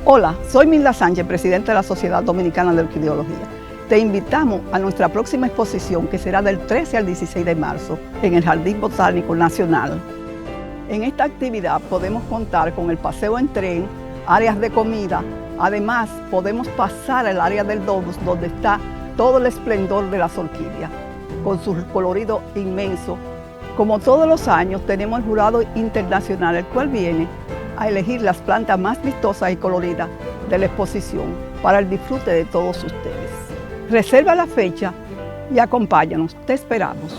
Hola, soy Milda Sánchez, presidenta de la Sociedad Dominicana de Orquideología. Te invitamos a nuestra próxima exposición, que será del 13 al 16 de marzo en el Jardín Botánico Nacional. En esta actividad podemos contar con el paseo en tren, áreas de comida. Además, podemos pasar al área del domus, donde está todo el esplendor de las orquídeas, con su colorido inmenso. Como todos los años, tenemos el jurado internacional, el cual viene a elegir las plantas más vistosas y coloridas de la exposición para el disfrute de todos ustedes. Reserva la fecha y acompáñanos, te esperamos.